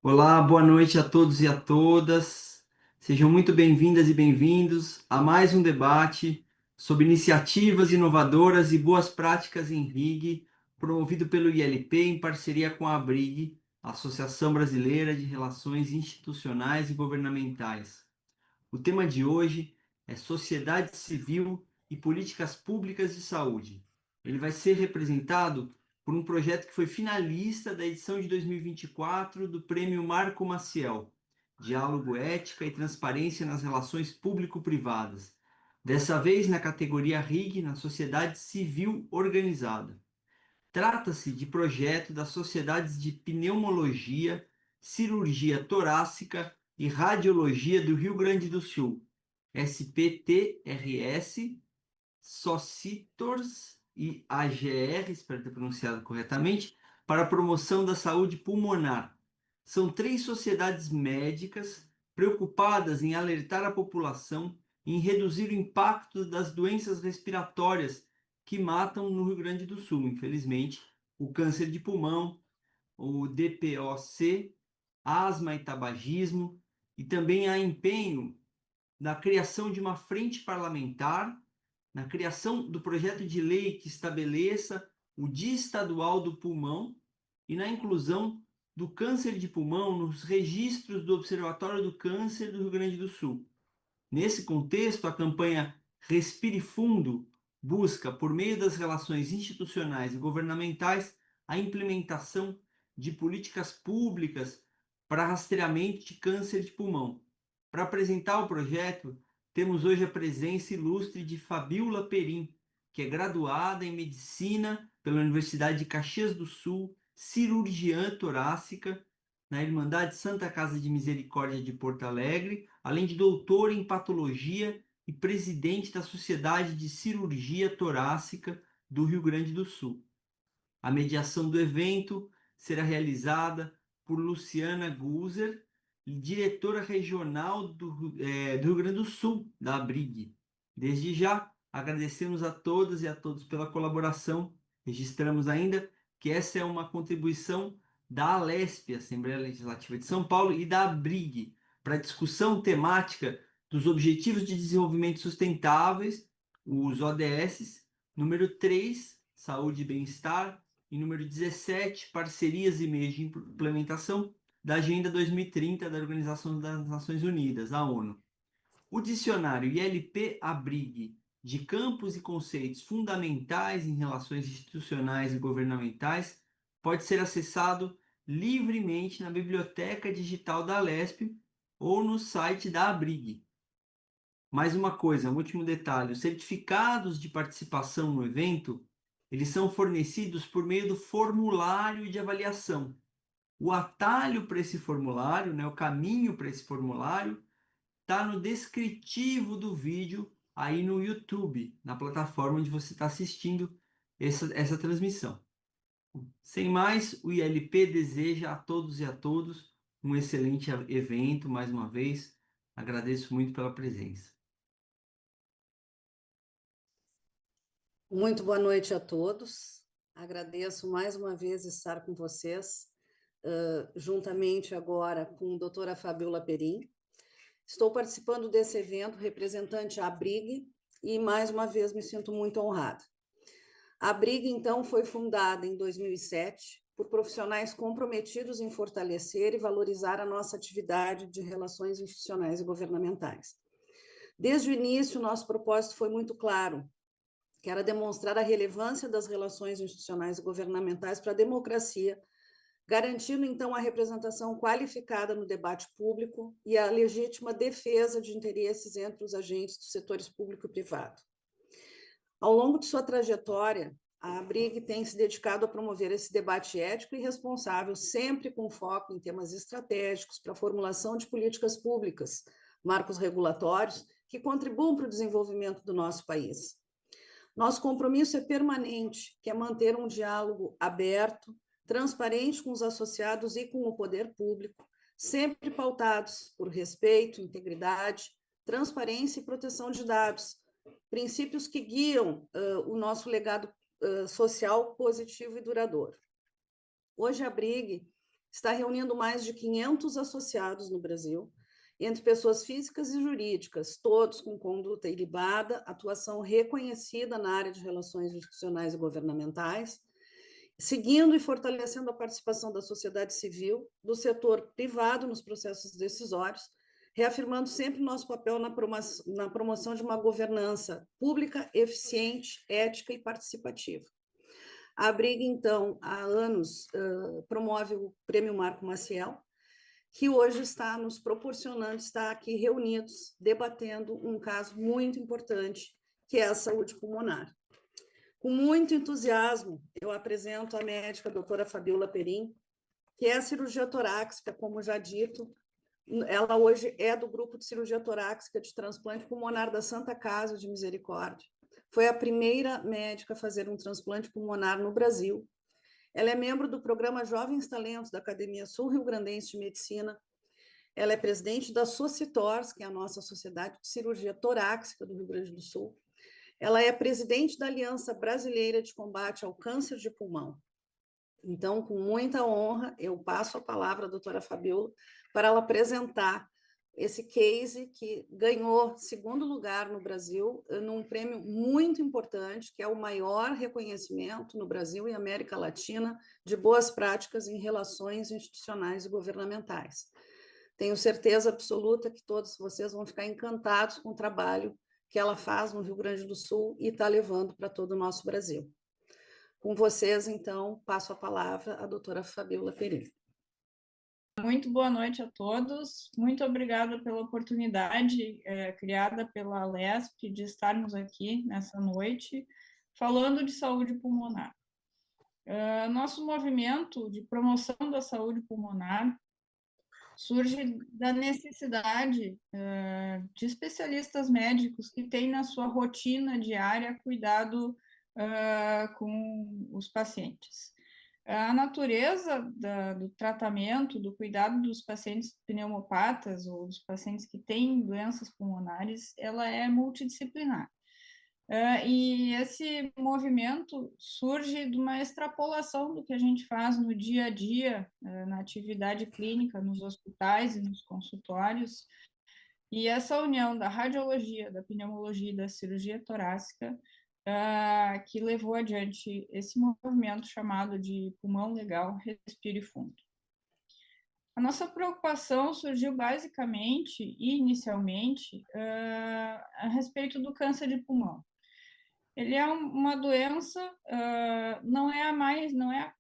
Olá, boa noite a todos e a todas. Sejam muito bem-vindas e bem-vindos a mais um debate sobre iniciativas inovadoras e boas práticas em RIG, promovido pelo ILP em parceria com a ABRIG, Associação Brasileira de Relações Institucionais e Governamentais. O tema de hoje é Sociedade Civil e Políticas Públicas de Saúde. Ele vai ser representado por um projeto que foi finalista da edição de 2024 do Prêmio Marco Maciel, Diálogo, Ética e Transparência nas Relações Público-Privadas, dessa vez na categoria RIG, na Sociedade Civil Organizada. Trata-se de projeto das sociedades de pneumologia, cirurgia torácica e radiologia do Rio Grande do Sul, SPTRS, Socitors e AGR, espero ter pronunciado corretamente, para a promoção da saúde pulmonar. São três sociedades médicas preocupadas em alertar a população e em reduzir o impacto das doenças respiratórias que matam no Rio Grande do Sul, infelizmente, o câncer de pulmão, o DPOC, asma e tabagismo, e também há empenho na criação de uma frente parlamentar, na criação do projeto de lei que estabeleça o Dia Estadual do Pulmão e na inclusão do câncer de pulmão nos registros do Observatório do Câncer do Rio Grande do Sul. Nesse contexto, a campanha Respire Fundo busca, por meio das relações institucionais e governamentais, a implementação de políticas públicas para rastreamento de câncer de pulmão. Para apresentar o projeto, temos hoje a presença ilustre de Fabíola Perim, que é graduada em Medicina pela Universidade de Caxias do Sul, cirurgiã torácica, na Irmandade Santa Casa de Misericórdia de Porto Alegre, além de doutor em patologia e presidente da Sociedade de Cirurgia Torácica do Rio Grande do Sul. A mediação do evento será realizada por Luciana Guzer, diretora regional do Rio Grande do Sul, da ABRIG. Desde já, agradecemos a todas e a todos pela colaboração. Registramos ainda que essa é uma contribuição da ALESP, Assembleia Legislativa de São Paulo, e da ABRIG, para a discussão temática dos Objetivos de Desenvolvimento Sustentáveis, os ODS, número 3, Saúde e Bem-Estar, e número 17, Parcerias e Meios de Implementação da Agenda 2030 da Organização das Nações Unidas, a ONU. O dicionário ILP-ABRIG de campos e conceitos fundamentais em relações institucionais e governamentais pode ser acessado livremente na biblioteca digital da Alesp ou no site da ABRIG. Mais uma coisa, um último detalhe, os certificados de participação no evento, eles são fornecidos por meio do formulário de avaliação. O atalho para esse formulário, né, o caminho para esse formulário, está no descritivo do vídeo aí no YouTube, na plataforma onde você está assistindo essa transmissão. Sem mais, o ILP deseja a todos e a todos um excelente evento, mais uma vez. Agradeço muito pela presença. Muito boa noite a todos. Agradeço mais uma vez estar com vocês, juntamente agora com a doutora Fabíola Perim. Estou participando desse evento representante à ABRIG e, mais uma vez, me sinto muito honrada. A ABRIG, então, foi fundada em 2007 por profissionais comprometidos em fortalecer e valorizar a nossa atividade de relações institucionais e governamentais. Desde o início, nosso propósito foi muito claro, que era demonstrar a relevância das relações institucionais e governamentais para a democracia, garantindo, então, a representação qualificada no debate público e a legítima defesa de interesses entre os agentes dos setores público e privado. Ao longo de sua trajetória, a ABRIG tem se dedicado a promover esse debate ético e responsável, sempre com foco em temas estratégicos para a formulação de políticas públicas, marcos regulatórios que contribuam para o desenvolvimento do nosso país. Nosso compromisso é permanente, que é manter um diálogo aberto, transparente com os associados e com o poder público, sempre pautados por respeito, integridade, transparência e proteção de dados, princípios que guiam o nosso legado social positivo e duradouro. Hoje a ABRIG está reunindo mais de 500 associados no Brasil, entre pessoas físicas e jurídicas, todos com conduta ilibada, atuação reconhecida na área de relações institucionais e governamentais, seguindo e fortalecendo a participação da sociedade civil, do setor privado nos processos decisórios, reafirmando sempre nosso papel na promoção de uma governança pública, eficiente, ética e participativa. A Abriga, então, há anos, promove o Prêmio Marco Maciel, que hoje está nos proporcionando estar aqui reunidos, debatendo um caso muito importante, que é a saúde pulmonar. Com muito entusiasmo, eu apresento a médica a doutora Fabiola Perim, que é cirurgia torácica, como já dito. Ela hoje é do grupo de cirurgia torácica de transplante pulmonar da Santa Casa de Misericórdia. Foi a primeira médica a fazer um transplante pulmonar no Brasil. Ela é membro do programa Jovens Talentos da Academia Sul-Rio-Grandense de Medicina. Ela é presidente da Socitors, que é a nossa Sociedade de Cirurgia Torácica do Rio Grande do Sul. Ela é presidente da Aliança Brasileira de Combate ao Câncer de Pulmão. Então, com muita honra, eu passo a palavra à doutora Fabiola para ela apresentar esse case que ganhou segundo lugar no Brasil, num prêmio muito importante, que é o maior reconhecimento no Brasil e América Latina de boas práticas em relações institucionais e governamentais. Tenho certeza absoluta que todos vocês vão ficar encantados com o trabalho que ela faz no Rio Grande do Sul e está levando para todo o nosso Brasil. Com vocês, então, passo a palavra à doutora Fabiola Perim. Muito boa noite a todos. Muito obrigada pela oportunidade criada pela Alesp de estarmos aqui nessa noite falando de saúde pulmonar. Nosso movimento de promoção da saúde pulmonar surge da necessidade de especialistas médicos que têm na sua rotina diária cuidado com os pacientes. A natureza do tratamento, do cuidado dos pacientes pneumopatas ou dos pacientes que têm doenças pulmonares, ela é multidisciplinar. E esse movimento surge de uma extrapolação do que a gente faz no dia a dia, na atividade clínica, nos hospitais e nos consultórios. E essa união da radiologia, da pneumologia e da cirurgia torácica que levou adiante esse movimento chamado de pulmão legal, respire fundo. A nossa preocupação surgiu basicamente e inicialmente a respeito do câncer de pulmão. Ele é uma doença, não é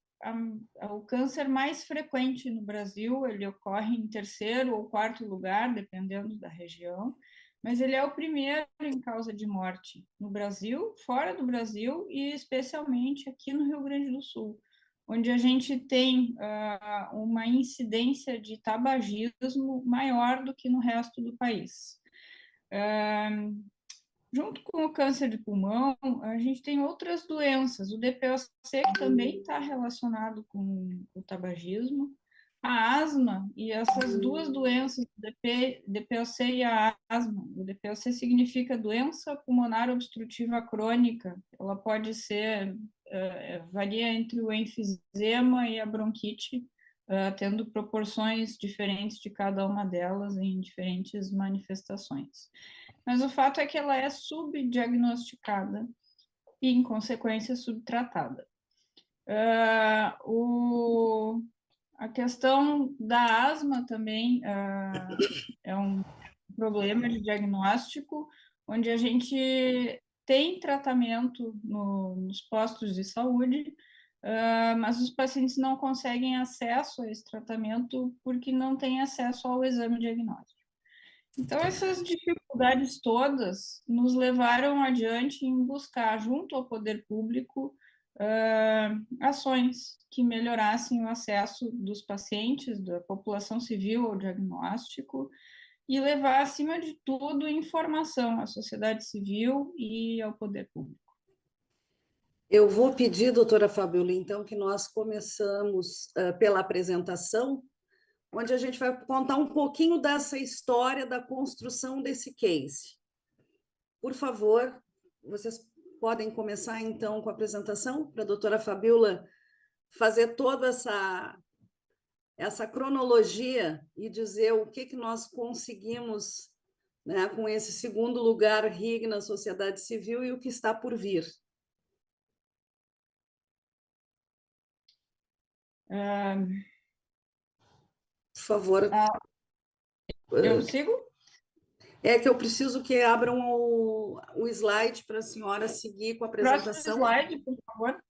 o câncer mais frequente no Brasil, ele ocorre em terceiro ou quarto lugar, dependendo da região, mas ele é o primeiro em causa de morte no Brasil, fora do Brasil e especialmente aqui no Rio Grande do Sul, onde a gente tem uma incidência de tabagismo maior do que no resto do país. Junto com o câncer de pulmão, a gente tem outras doenças, o DPOC, que também está relacionado com o tabagismo, a asma, e essas duas doenças, DPOC e a asma. O DPOC significa doença pulmonar obstrutiva crônica, ela pode ser, varia entre o enfisema e a bronquite, tendo proporções diferentes de cada uma delas em diferentes manifestações. Mas o fato é que ela é subdiagnosticada e, em consequência, subtratada. A questão da asma também é um problema de diagnóstico, onde a gente tem tratamento nos postos de saúde, mas os pacientes não conseguem acesso a esse tratamento porque não têm acesso ao exame diagnóstico. Então, essas dificuldades todas nos levaram adiante em buscar, junto ao poder público, ações que melhorassem o acesso dos pacientes, da população civil ao diagnóstico e levar, acima de tudo, informação à sociedade civil e ao poder público. Eu vou pedir, doutora Fabiola, então, que nós começamos pela apresentação, onde a gente vai contar um pouquinho dessa história da construção desse case. Por favor, vocês podem começar, então, com a apresentação, para a doutora Fabiola fazer toda essa cronologia e dizer o que nós conseguimos, né, com esse segundo lugar RIG na sociedade civil e o que está por vir. Por favor. Eu sigo? É que eu preciso que abram o slide para a senhora seguir com a apresentação. Próximo slide, por favor.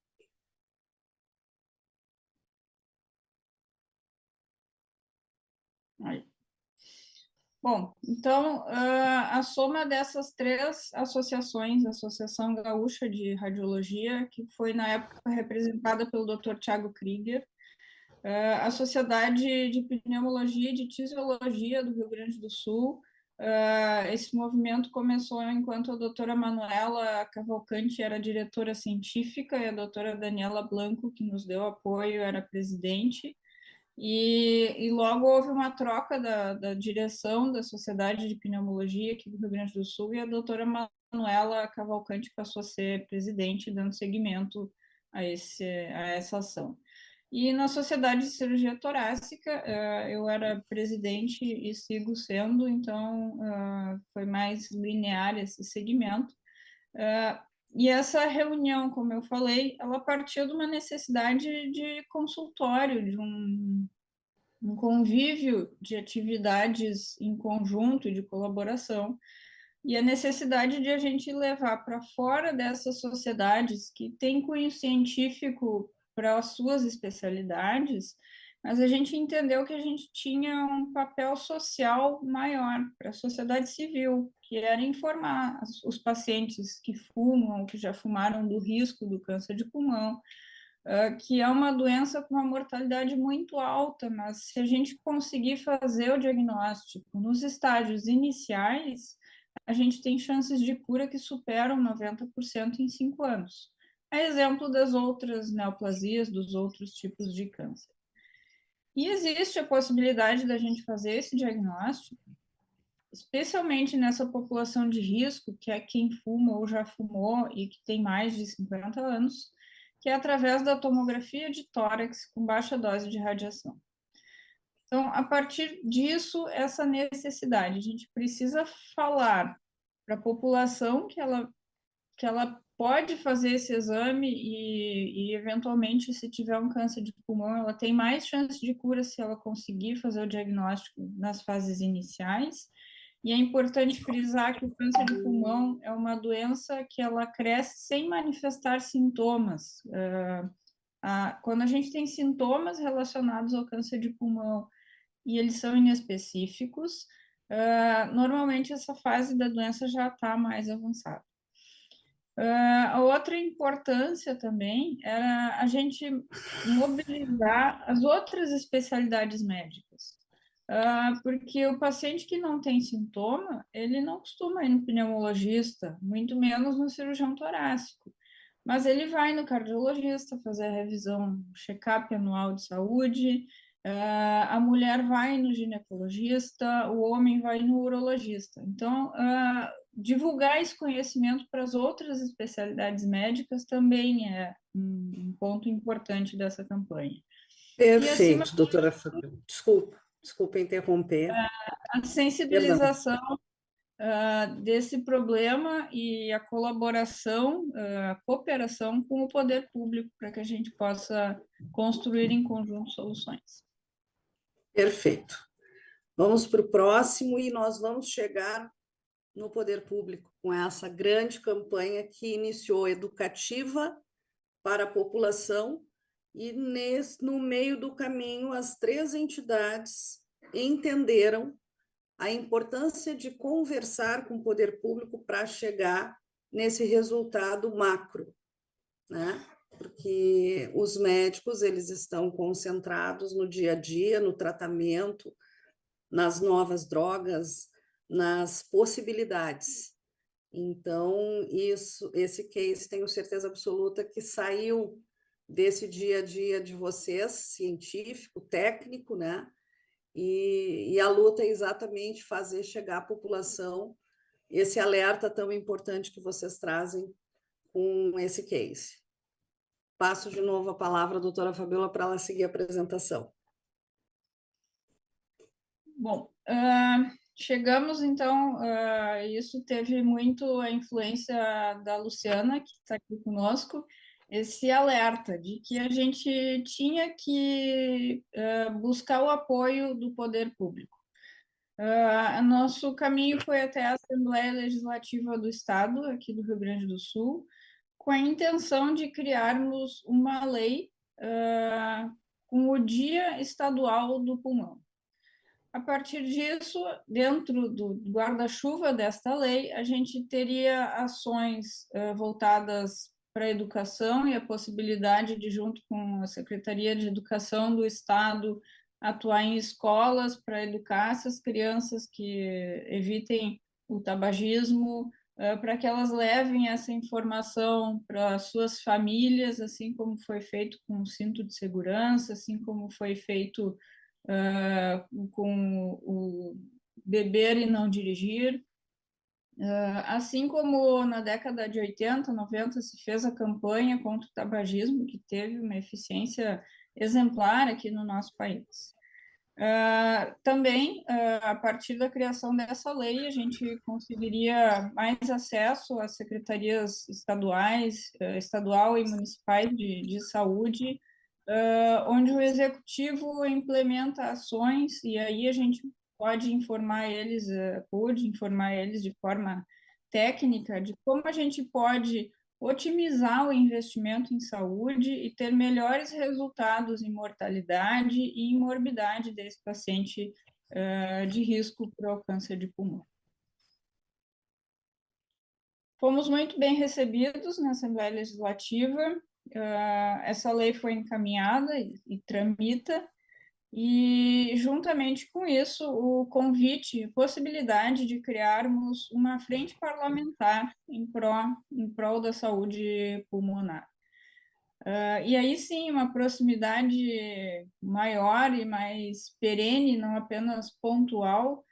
Aí. Bom, então, a soma dessas 3 associações, a Associação Gaúcha de Radiologia, que foi, na época, representada pelo Dr. Tiago Krieger, a Sociedade de Pneumologia e de Tisiologia do Rio Grande do Sul. Esse movimento começou enquanto a doutora Manuela Cavalcante era diretora científica e a doutora Daniela Blanco, que nos deu apoio, era presidente. E logo houve uma troca da direção da Sociedade de Pneumologia aqui do Rio Grande do Sul e a doutora Manuela Cavalcante passou a ser presidente, dando seguimento a essa ação. E na Sociedade de Cirurgia Torácica, eu era presidente e sigo sendo, então foi mais linear esse segmento. E essa reunião, como eu falei, ela partiu de uma necessidade de consultório, de um convívio de atividades em conjunto, de colaboração, e a necessidade de a gente levar para fora dessas sociedades que têm cunho científico para as suas especialidades, mas a gente entendeu que a gente tinha um papel social maior para a sociedade civil, que era informar os pacientes que fumam, que já fumaram, do risco do câncer de pulmão, que é uma doença com uma mortalidade muito alta, mas se a gente conseguir fazer o diagnóstico nos estágios iniciais, a gente tem chances de cura que superam 90% em 5 anos. É exemplo das outras neoplasias, dos outros tipos de câncer. E existe a possibilidade da gente fazer esse diagnóstico, especialmente nessa população de risco, que é quem fuma ou já fumou e que tem mais de 50 anos, que é através da tomografia de tórax com baixa dose de radiação. Então, a partir disso, essa necessidade, a gente precisa falar para a população que ela pode fazer esse exame e, eventualmente, se tiver um câncer de pulmão, ela tem mais chance de cura se ela conseguir fazer o diagnóstico nas fases iniciais. E é importante frisar que o câncer de pulmão é uma doença que ela cresce sem manifestar sintomas. Quando a gente tem sintomas relacionados ao câncer de pulmão e eles são inespecíficos, normalmente essa fase da doença já está mais avançada. A outra importância também era a gente mobilizar as outras especialidades médicas, porque o paciente que não tem sintoma, ele não costuma ir no pneumologista, muito menos no cirurgião torácico, mas ele vai no cardiologista fazer a revisão, check-up anual de saúde, a mulher vai no ginecologista, o homem vai no urologista. Então, divulgar esse conhecimento para as outras especialidades médicas também é um ponto importante dessa campanha. Perfeito, acima, doutora Fabiola. Desculpa interromper. A sensibilização desse problema e a colaboração, a cooperação com o poder público para que a gente possa construir em conjunto soluções. Perfeito. Vamos para o próximo e nós vamos chegar no poder público com essa grande campanha que iniciou educativa para a população e no meio do caminho as 3 entidades entenderam a importância de conversar com o poder público para chegar nesse resultado macro, né? Porque os médicos, eles estão concentrados no dia a dia, no tratamento, nas novas drogas, nas possibilidades. Então, esse case, tenho certeza absoluta que saiu desse dia a dia de vocês, científico, técnico, né? E a luta é exatamente fazer chegar à população esse alerta tão importante que vocês trazem com esse case. Passo de novo a palavra à doutora Fabiola para ela seguir a apresentação. Bom, chegamos, então, isso teve muito a influência da Luciana, que está aqui conosco, esse alerta de que a gente tinha que buscar o apoio do poder público. Nosso caminho foi até a Assembleia Legislativa do Estado, aqui do Rio Grande do Sul, com a intenção de criarmos uma lei com o Dia Estadual do Pulmão. A partir disso, dentro do guarda-chuva desta lei, a gente teria ações voltadas para a educação e a possibilidade de, junto com a Secretaria de Educação do Estado, atuar em escolas para educar essas crianças que evitem o tabagismo, para que elas levem essa informação para suas famílias, assim como foi feito com o cinto de segurança, assim como foi feito com o beber e não dirigir. Assim como na década de 80, 90 se fez a campanha contra o tabagismo, que teve uma eficiência exemplar aqui no nosso país. Também, a partir da criação dessa lei, a gente conseguiria mais acesso às secretarias estaduais, estadual e municipais de saúde, onde o executivo implementa ações e aí a gente pode informar eles, pude informar eles de forma técnica de como a gente pode otimizar o investimento em saúde e ter melhores resultados em mortalidade e em morbidade desse paciente de risco para o câncer de pulmão. Fomos muito bem recebidos na Assembleia Legislativa. Essa lei foi encaminhada e tramita, e, juntamente com isso, o convite, possibilidade de criarmos uma frente parlamentar em prol da saúde pulmonar. E aí sim, uma proximidade maior e mais perene, não apenas pontual,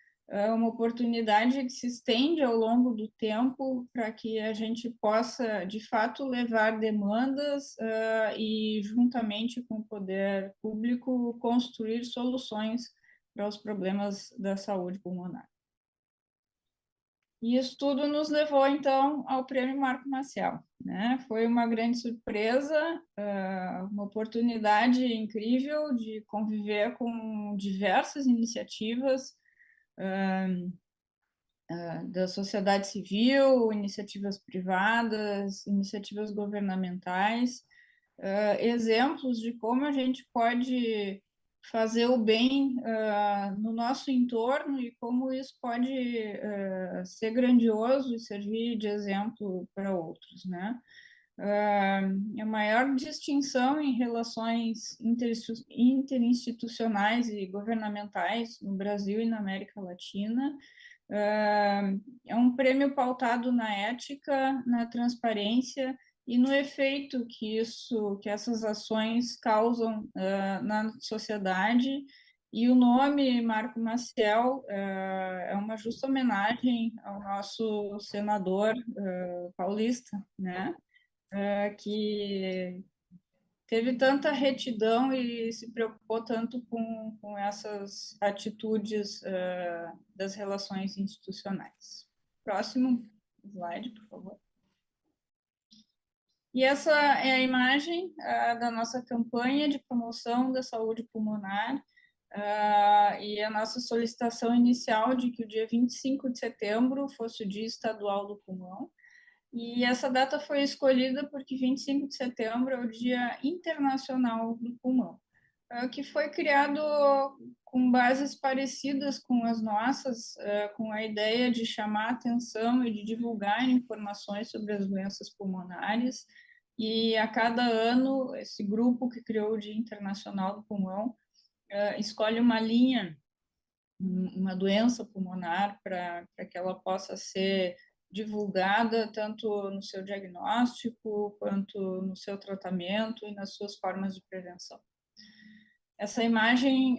uma oportunidade que se estende ao longo do tempo para que a gente possa, de fato, levar demandas e, juntamente com o poder público, construir soluções para os problemas da saúde pulmonar. E isso tudo nos levou, então, ao Prêmio Marco Maciel, né? Foi uma grande surpresa, uma oportunidade incrível de conviver com diversas iniciativas da sociedade civil, iniciativas privadas, iniciativas governamentais, exemplos de como a gente pode fazer o bem no nosso entorno e como isso pode ser grandioso e servir de exemplo para outros, né? A maior distinção em relações interinstitucionais e governamentais no Brasil e na América Latina. É um prêmio pautado na ética, na transparência e no efeito que essas ações causam na sociedade. E o nome Marco Maciel é uma justa homenagem ao nosso senador paulista, né? Que teve tanta retidão e se preocupou tanto com essas atitudes das relações institucionais. Próximo slide, por favor. E essa é a imagem da nossa campanha de promoção da saúde pulmonar e a nossa solicitação inicial de que o dia 25 de setembro fosse o Dia Estadual do Pulmão. E essa data foi escolhida porque 25 de setembro é o Dia Internacional do Pulmão, que foi criado com bases parecidas com as nossas, com a ideia de chamar atenção e de divulgar informações sobre as doenças pulmonares. E a cada ano, esse grupo que criou o Dia Internacional do Pulmão escolhe uma linha, uma doença pulmonar, para que ela possa ser divulgada tanto no seu diagnóstico, quanto no seu tratamento e nas suas formas de prevenção. Essa imagem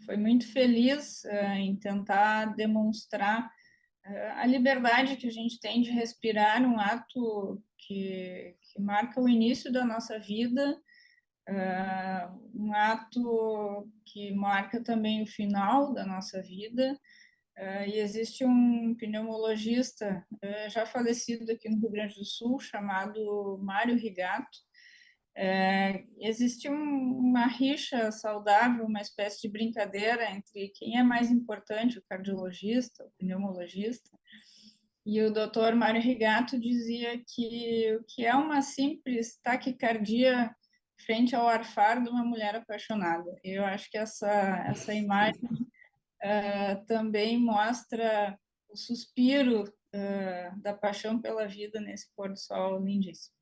foi muito feliz em tentar demonstrar a liberdade que a gente tem de respirar, um ato que marca o início da nossa vida, um ato que marca também o final da nossa vida. E existe um pneumologista já falecido aqui no Rio Grande do Sul, chamado Mário Rigato. Existe uma rixa saudável, uma espécie de brincadeira entre quem é mais importante, o cardiologista, o pneumologista. E o doutor Mário Rigato dizia que o que é uma simples taquicardia frente ao arfar de uma mulher apaixonada. Eu acho que essa imagem também mostra o suspiro da paixão pela vida nesse pôr do sol lindíssimo.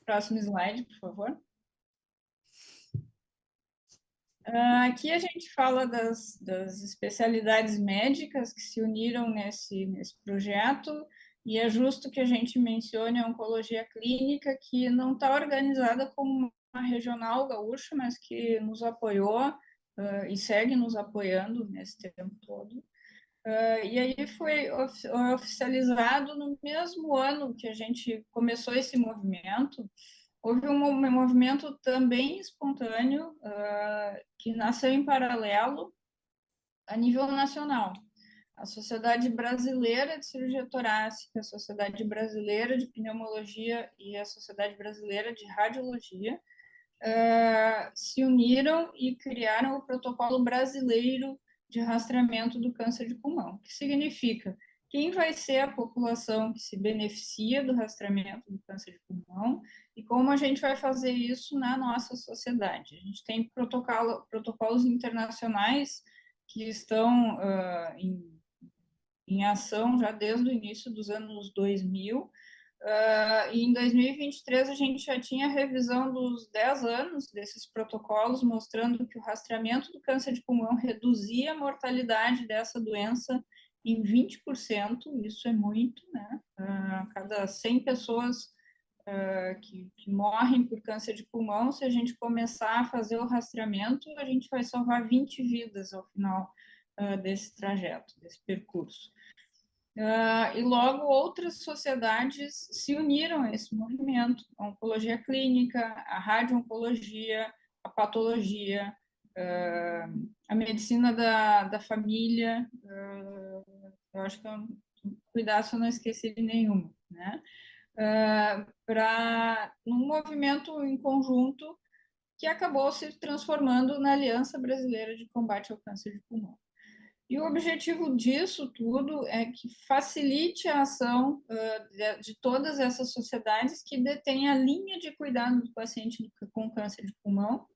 Próximo slide, por favor. Aqui a gente fala das especialidades médicas que se uniram nesse projeto, e é justo que a gente mencione a oncologia clínica, que não está organizada como uma regional gaúcha, mas que nos apoiou e segue nos apoiando nesse tempo todo. E aí foi oficializado no mesmo ano que a gente começou esse movimento. Houve um movimento também espontâneo, que nasceu em paralelo a nível nacional. A Sociedade Brasileira de Cirurgia Torácica, a Sociedade Brasileira de Pneumologia e a Sociedade Brasileira de Radiologia se uniram e criaram o Protocolo Brasileiro de Rastreamento do Câncer de Pulmão, que significa quem vai ser a população que se beneficia do rastreamento do câncer de pulmão e como a gente vai fazer isso na nossa sociedade. A gente tem protocolos internacionais que estão em ação já desde o início dos anos 2000, e em 2023 a gente já tinha a revisão dos 10 anos desses protocolos, mostrando que o rastreamento do câncer de pulmão reduzia a mortalidade dessa doença em 20%, isso é muito, né? Cada 100 pessoas que morrem por câncer de pulmão, se a gente começar a fazer o rastreamento, a gente vai salvar 20 vidas ao final desse trajeto, desse percurso. E logo outras sociedades se uniram a esse movimento, a oncologia clínica, a radio-oncologia, a patologia, a medicina da família, eu acho que cuidado se eu não esqueci de nenhuma, né? Para um movimento em conjunto que acabou se transformando na Aliança Brasileira de Combate ao Câncer de Pulmão. E o objetivo disso tudo é que facilite a ação de todas essas sociedades que detêm a linha de cuidado do paciente com câncer de pulmão,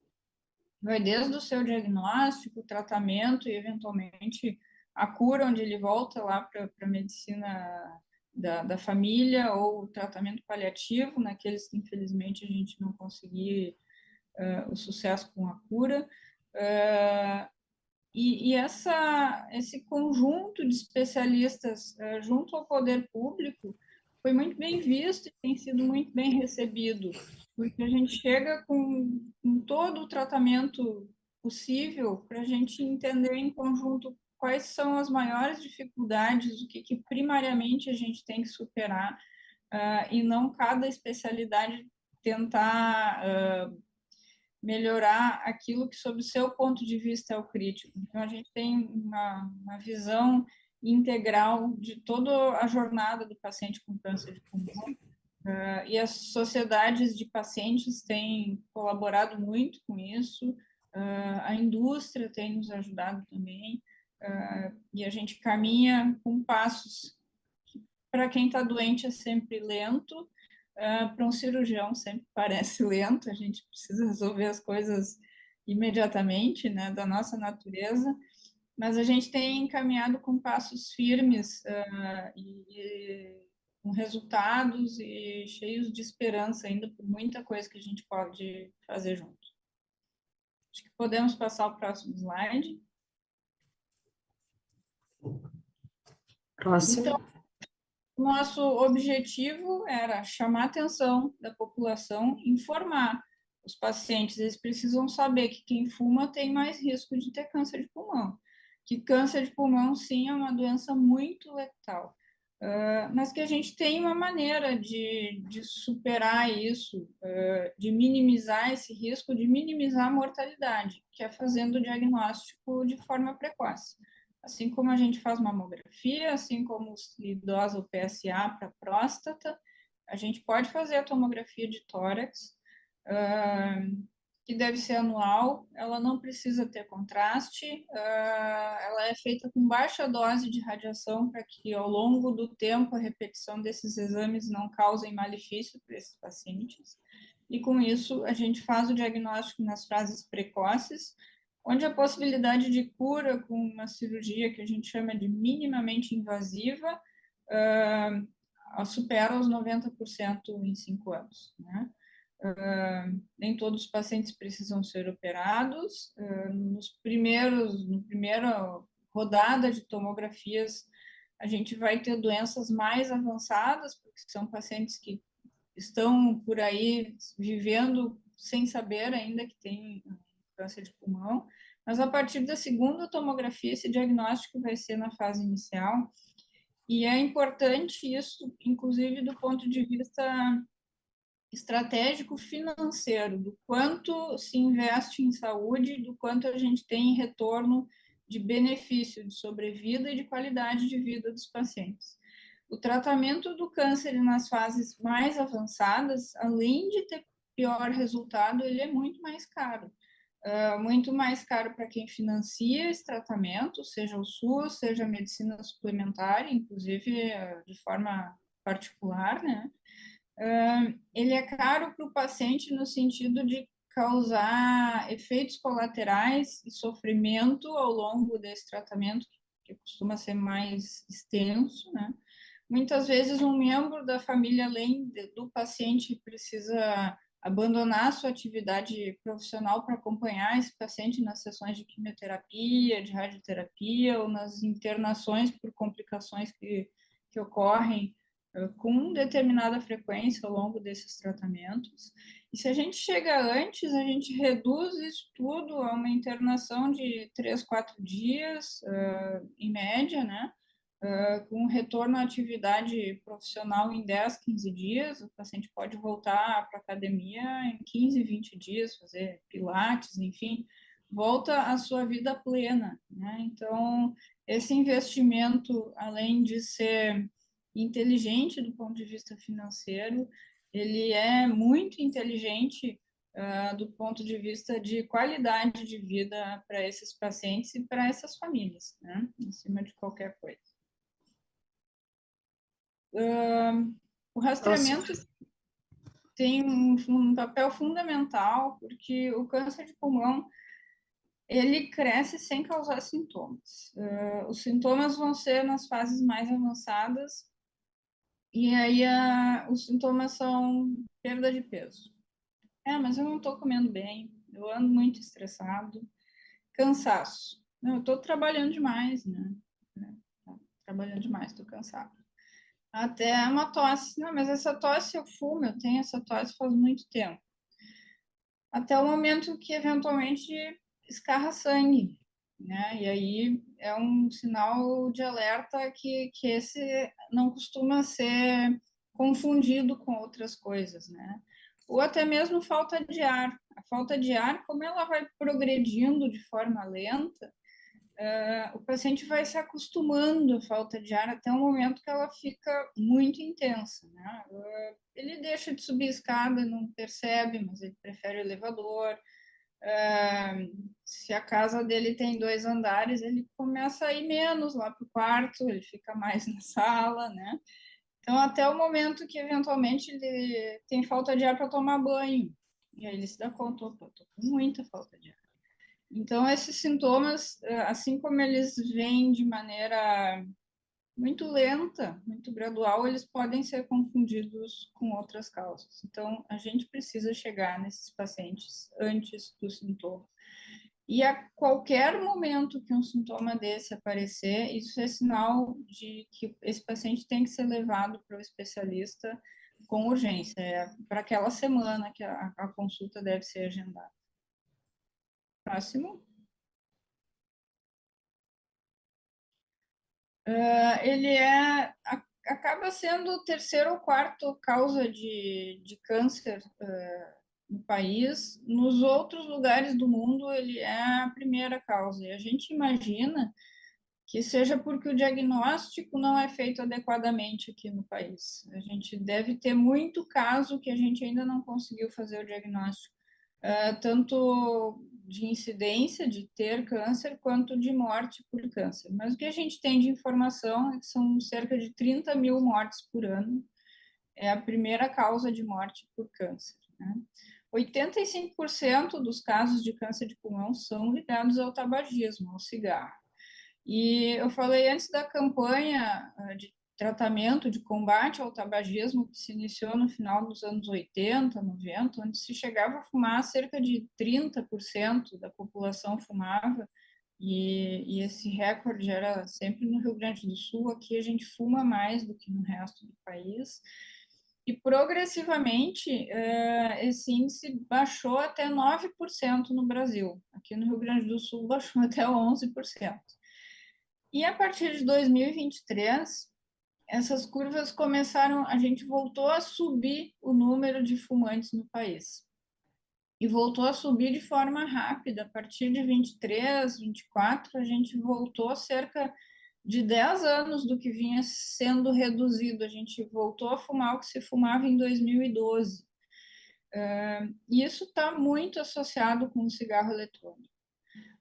vai desde o seu diagnóstico, tratamento e, eventualmente, a cura, onde ele volta lá para a medicina da família, ou o tratamento paliativo, naqueles que, infelizmente, a gente não conseguir o sucesso com a cura. E esse conjunto de especialistas junto ao poder público foi muito bem visto e tem sido muito bem recebido, porque a gente chega com todo o tratamento possível para a gente entender em conjunto quais são as maiores dificuldades, o que primariamente a gente tem que superar, e não cada especialidade tentar melhorar aquilo que, sob o seu ponto de vista, é o crítico. Então, a gente tem uma visão integral de toda a jornada do paciente com câncer de pulmão, e as sociedades de pacientes têm colaborado muito com isso, a indústria tem nos ajudado também, e a gente caminha com passos que, para quem está doente, é sempre lento, para um cirurgião sempre parece lento, a gente precisa resolver as coisas imediatamente, né, da nossa natureza, mas a gente tem caminhado com passos firmes e com resultados e cheios de esperança ainda por muita coisa que a gente pode fazer junto. Acho que podemos passar ao próximo slide. Próximo. Então, nosso objetivo era chamar a atenção da população, informar os pacientes. Eles precisam saber que quem fuma tem mais risco de ter câncer de pulmão, que câncer de pulmão, sim, é uma doença muito letal. mas que a gente tem uma maneira de superar isso, de minimizar esse risco, de minimizar a mortalidade, que é fazendo o diagnóstico de forma precoce. Assim como a gente faz mamografia, assim como se dosa o PSA para próstata, a gente pode fazer a tomografia de tórax, que deve ser anual, ela não precisa ter contraste, ela é feita com baixa dose de radiação para que ao longo do tempo a repetição desses exames não causem malefício para esses pacientes. E com isso a gente faz o diagnóstico nas fases precoces, onde a possibilidade de cura com uma cirurgia que a gente chama de minimamente invasiva supera os 90% em 5 anos, né? Nem todos os pacientes precisam ser operados. No primeira rodada de tomografias, a gente vai ter doenças mais avançadas, porque são pacientes que estão por aí vivendo sem saber ainda que tem câncer de pulmão. Mas a partir da segunda tomografia, esse diagnóstico vai ser na fase inicial. E é importante isso, inclusive do ponto de vista estratégico financeiro, do quanto se investe em saúde, do quanto a gente tem em retorno de benefício de sobrevida e de qualidade de vida dos pacientes. O tratamento do câncer nas fases mais avançadas, além de ter pior resultado, ele é muito mais caro. Muito mais caro para quem financia esse tratamento, seja o SUS, seja a medicina suplementar, inclusive de forma particular, né? Ele é caro para o paciente no sentido de causar efeitos colaterais e sofrimento ao longo desse tratamento, que costuma ser mais extenso, né? Muitas vezes um membro da família, além do paciente, precisa abandonar sua atividade profissional para acompanhar esse paciente nas sessões de quimioterapia, de radioterapia ou nas internações por complicações que ocorrem com determinada frequência ao longo desses tratamentos. E se a gente chega antes, a gente reduz isso tudo a uma internação de 3, 4 dias, em média, né? Com retorno à atividade profissional em 10, 15 dias, o paciente pode voltar para a academia em 15, 20 dias, fazer pilates, enfim, volta à sua vida plena, né? Então, esse investimento, além de ser inteligente do ponto de vista financeiro, ele é muito inteligente do ponto de vista de qualidade de vida para esses pacientes e para essas famílias, né? Acima de qualquer coisa. O rastreamento tem um papel fundamental, porque o câncer de pulmão ele cresce sem causar sintomas. Os sintomas vão ser nas fases mais avançadas, e aí os sintomas são perda de peso. Mas eu não estou comendo bem, eu ando muito estressado, cansaço. Não, eu estou trabalhando demais, né? Trabalhando demais, estou cansado. Até uma tosse. Não, mas essa tosse eu fumo, eu tenho essa tosse faz muito tempo. Até o momento que, eventualmente, escarra sangue, né? E aí é um sinal de alerta que esse não costuma ser confundido com outras coisas, né? Ou até mesmo falta de ar. A falta de ar, como ela vai progredindo de forma lenta, o paciente vai se acostumando à falta de ar até o momento que ela fica muito intensa, né? Ele deixa de subir a escada, não percebe, mas ele prefere o elevador. Se a casa dele tem 2 andares, ele começa a ir menos lá para o quarto, ele fica mais na sala, né? Então, até o momento que, eventualmente, ele tem falta de ar para tomar banho. E aí ele se dá conta, opa, estou com muita falta de ar. Então, esses sintomas, assim como eles vêm de maneira muito lenta, muito gradual, eles podem ser confundidos com outras causas. Então, a gente precisa chegar nesses pacientes antes do sintoma. E a qualquer momento que um sintoma desse aparecer, isso é sinal de que esse paciente tem que ser levado para o especialista com urgência. Para aquela semana que a consulta deve ser agendada. Próximo. Ele é acaba sendo a terceira ou quarta causa de câncer no país. Nos outros lugares do mundo, ele é a primeira causa. E a gente imagina que seja porque o diagnóstico não é feito adequadamente aqui no país. A gente deve ter muito caso que a gente ainda não conseguiu fazer o diagnóstico, tanto de incidência de ter câncer, quanto de morte por câncer. Mas o que a gente tem de informação é que são cerca de 30 mil mortes por ano, é a primeira causa de morte por câncer, né? 85% dos casos de câncer de pulmão são ligados ao tabagismo, ao cigarro. E eu falei antes da campanha de tratamento, de combate ao tabagismo, que se iniciou no final dos anos 80, 90, onde se chegava a fumar, cerca de 30% da população fumava, e esse recorde era sempre no Rio Grande do Sul. Aqui a gente fuma mais do que no resto do país. E progressivamente esse índice baixou até 9% no Brasil. Aqui no Rio Grande do Sul baixou até 11%. E a partir de 2023, essas curvas começaram, a gente voltou a subir o número de fumantes no país. E voltou a subir de forma rápida. A partir de 23, 24, a gente voltou cerca de 10 anos do que vinha sendo reduzido. A gente voltou a fumar o que se fumava em 2012. E isso está muito associado com o cigarro eletrônico.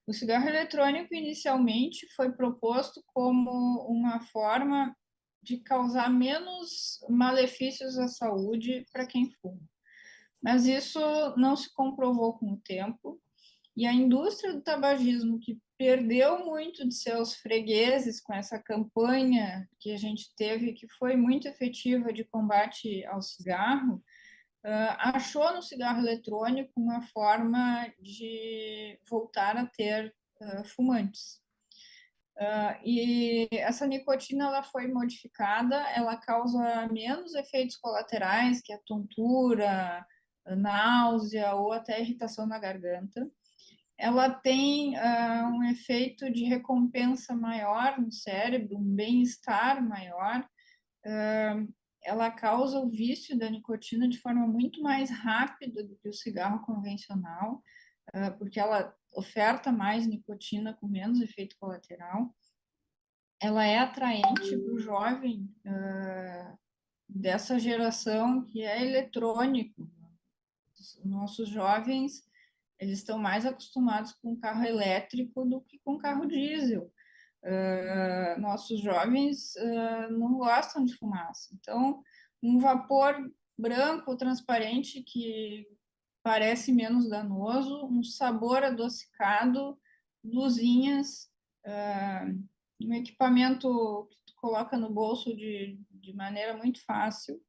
O cigarro eletrônico, inicialmente, foi proposto como uma forma de causar menos malefícios à saúde para quem fuma. Mas isso não se comprovou com o tempo, e a indústria do tabagismo, que perdeu muito de seus fregueses com essa campanha que a gente teve, que foi muito efetiva de combate ao cigarro, achou no cigarro eletrônico uma forma de voltar a ter fumantes. E essa nicotina ela foi modificada, ela causa menos efeitos colaterais, que a tontura, a náusea ou até irritação na garganta. Ela tem um efeito de recompensa maior no cérebro, um bem-estar maior. Ela causa o vício da nicotina de forma muito mais rápida do que o cigarro convencional, porque ela oferta mais nicotina com menos efeito colateral. Ela é atraente para o jovem dessa geração que é eletrônico. Os nossos jovens, eles estão mais acostumados com carro elétrico do que com carro diesel. Nossos jovens não gostam de fumaça. Então, um vapor branco ou transparente que parece menos danoso, um sabor adocicado, luzinhas, um equipamento que tu coloca no bolso de maneira muito fácil.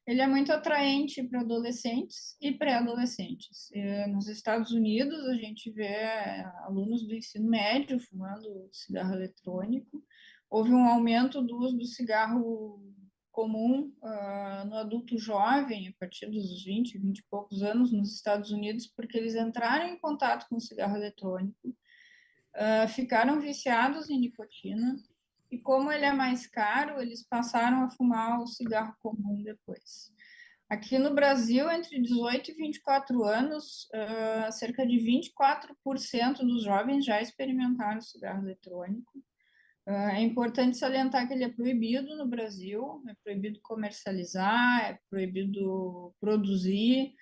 Ele é muito atraente para adolescentes e pré-adolescentes. Nos Estados Unidos, a gente vê alunos do ensino médio fumando cigarro eletrônico. Houve um aumento do uso do cigarro comum no adulto jovem, a partir dos 20 e poucos anos, nos Estados Unidos, porque eles entraram em contato com o cigarro eletrônico, ficaram viciados em nicotina, e como ele é mais caro, eles passaram a fumar o cigarro comum depois. Aqui no Brasil, entre 18 e 24 anos, cerca de 24% dos jovens já experimentaram o cigarro eletrônico. É importante salientar que ele é proibido no Brasil, é proibido comercializar, é proibido produzir,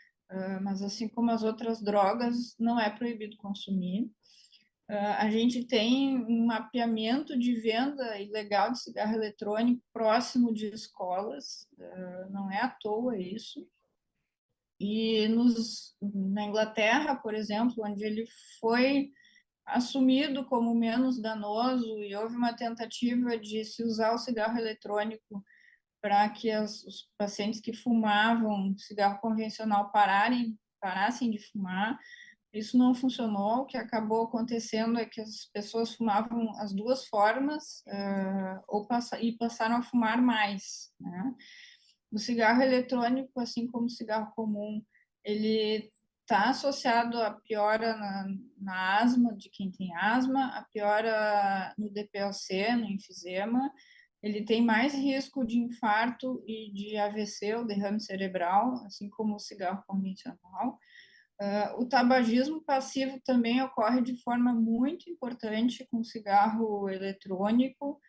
mas assim como as outras drogas, não é proibido consumir. A gente tem um mapeamento de venda ilegal de cigarro eletrônico próximo de escolas, não é à toa isso. E na Inglaterra, por exemplo, onde ele foi assumido como menos danoso e houve uma tentativa de se usar o cigarro eletrônico para que os pacientes que fumavam cigarro convencional parassem de fumar. Isso não funcionou. O que acabou acontecendo é que as pessoas fumavam as duas formas e passaram a fumar mais, né? O cigarro eletrônico, assim como o cigarro comum, ele está associado à piora na asma de quem tem asma, a piora no DPOC, no enfisema, ele tem mais risco de infarto e de AVC, ou derrame cerebral, assim como o cigarro convencional. O tabagismo passivo também ocorre de forma muito importante com o cigarro eletrônico,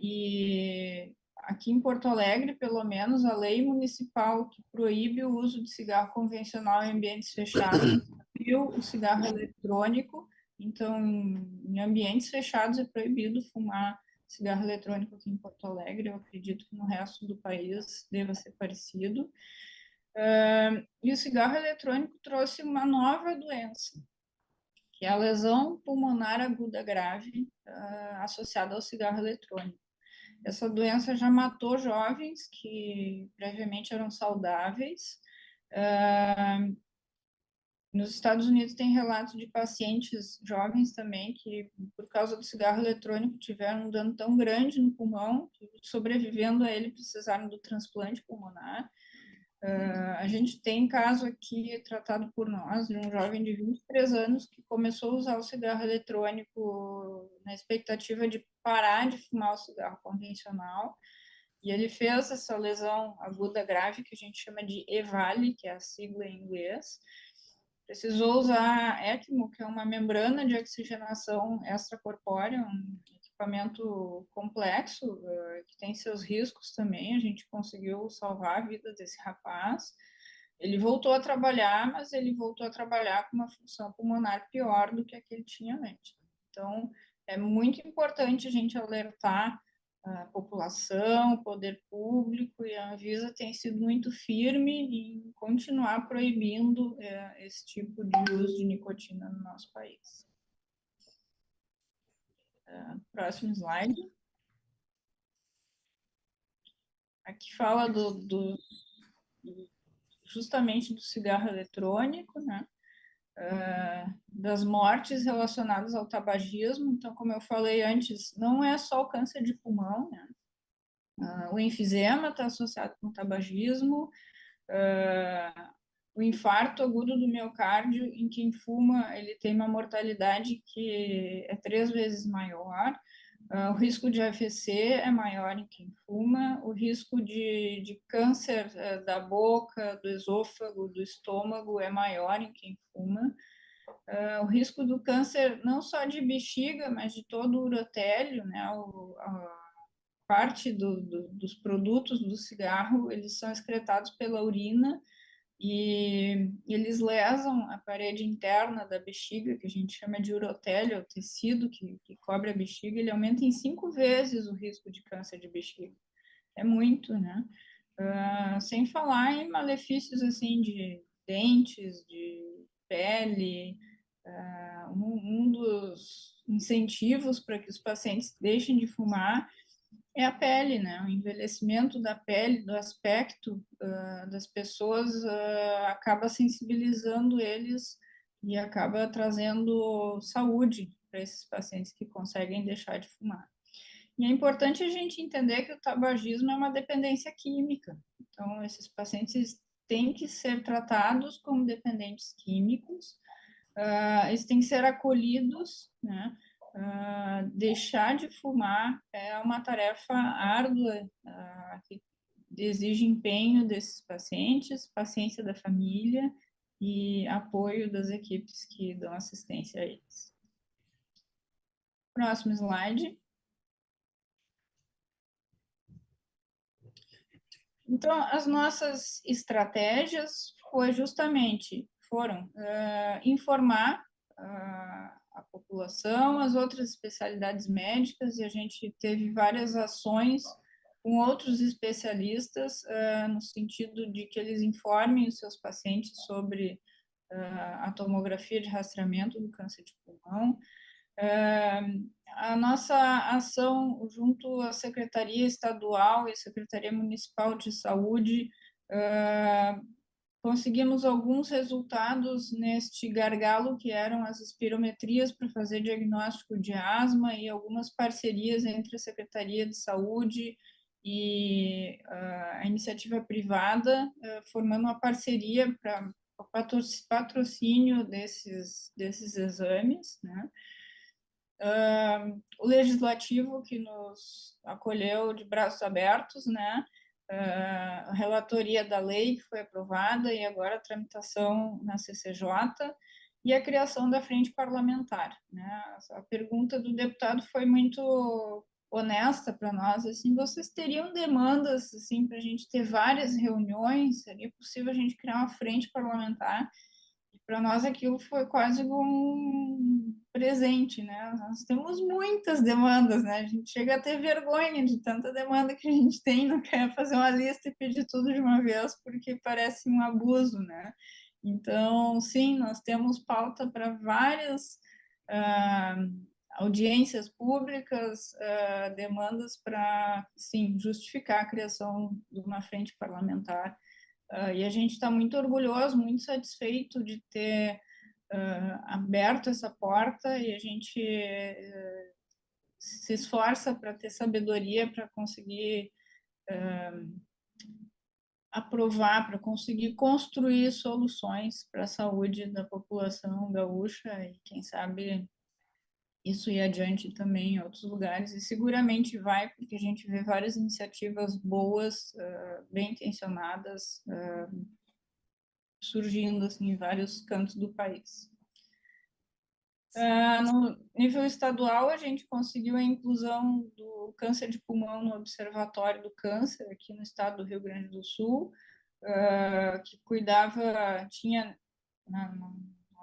e aqui em Porto Alegre, pelo menos, a lei municipal que proíbe o uso de cigarro convencional em ambientes fechados proibiu o cigarro eletrônico. Então, em ambientes fechados é proibido fumar cigarro eletrônico aqui em Porto Alegre. Eu acredito que no resto do país deva ser parecido. E o cigarro eletrônico trouxe uma nova doença, que é a lesão pulmonar aguda grave, associada ao cigarro eletrônico. Essa doença já matou jovens que previamente eram saudáveis. Nos Estados Unidos tem relatos de pacientes jovens também que, por causa do cigarro eletrônico, tiveram um dano tão grande no pulmão que, sobrevivendo a ele, precisaram do transplante pulmonar. A gente tem caso aqui tratado por nós de um jovem de 23 anos que começou a usar o cigarro eletrônico na expectativa de parar de fumar o cigarro convencional, e ele fez essa lesão aguda grave que a gente chama de EVALI, que é a sigla em inglês. Precisou usar ECMO, que é uma membrana de oxigenação extracorpórea, um equipamento complexo, que tem seus riscos também. A gente conseguiu salvar a vida desse rapaz. Ele voltou a trabalhar, mas ele voltou a trabalhar com uma função pulmonar pior do que a que ele tinha antes. Então, é muito importante a gente alertar a população, o poder público, e a Anvisa tem sido muito firme em continuar proibindo esse tipo de uso de nicotina no nosso país. Próximo slide. Aqui fala justamente do cigarro eletrônico, né? Das mortes relacionadas ao tabagismo. Então, como eu falei antes, não é só o câncer de pulmão, né? O enfisema está associado com o tabagismo, o infarto agudo do miocárdio, em quem fuma, ele tem uma mortalidade que é 3 vezes maior. O risco de AVC é maior em quem fuma, o risco de câncer da boca, do esôfago, do estômago é maior em quem fuma. O risco do câncer não só de bexiga, mas de todo o urotélio, né? Parte dos produtos do cigarro, eles são excretados pela urina e eles lesam a parede interna da bexiga, que a gente chama de urotélio, o tecido que cobre a bexiga. Ele aumenta em 5 vezes o risco de câncer de bexiga. É muito, né? Sem falar em malefícios, assim, de dentes, de pele. Um dos incentivos para que os pacientes deixem de fumar é a pele, né? O envelhecimento da pele, do aspecto das pessoas acaba sensibilizando eles e acaba trazendo saúde para esses pacientes que conseguem deixar de fumar. E é importante a gente entender que o tabagismo é uma dependência química. Então, esses pacientes têm que ser tratados como dependentes químicos, eles têm que ser acolhidos, né? Deixar de fumar é uma tarefa árdua, que exige empenho desses pacientes, paciência da família e apoio das equipes que dão assistência a eles. Próximo slide. Então, as nossas estratégias foram informar a população, as outras especialidades médicas, e a gente teve várias ações com outros especialistas, no sentido de que eles informem os seus pacientes sobre a tomografia de rastreamento do câncer de pulmão. A nossa ação junto à Secretaria Estadual e à Secretaria Municipal de Saúde, conseguimos alguns resultados neste gargalo que eram as espirometrias para fazer diagnóstico de asma, e algumas parcerias entre a Secretaria de Saúde e a iniciativa privada, formando uma parceria para o patrocínio desses exames, né? o Legislativo, que nos acolheu de braços abertos, né? A relatoria da lei que foi aprovada e agora a tramitação na CCJ e a criação da frente parlamentar, né? A pergunta do deputado foi muito honesta para nós, assim, vocês teriam demandas, assim, para a gente ter várias reuniões? Seria possível a gente criar uma frente parlamentar? E para nós aquilo foi quase um presente, né? Nós temos muitas demandas, né? A gente chega a ter vergonha de tanta demanda que a gente tem, não quer fazer uma lista e pedir tudo de uma vez, porque parece um abuso, né? Então, sim, nós temos pauta para várias audiências públicas, demandas para, sim, justificar a criação de uma frente parlamentar. E a gente está muito orgulhoso, muito satisfeito de ter aberto essa porta, e a gente se esforça para ter sabedoria para conseguir aprovar, para conseguir construir soluções para a saúde da população gaúcha e, quem sabe, isso ir adiante também em outros lugares, e seguramente vai, porque a gente vê várias iniciativas boas, bem intencionadas, surgindo assim, em vários cantos do país. No nível estadual, a gente conseguiu a inclusão do câncer de pulmão no Observatório do Câncer, aqui no estado do Rio Grande do Sul, que cuidava, tinha na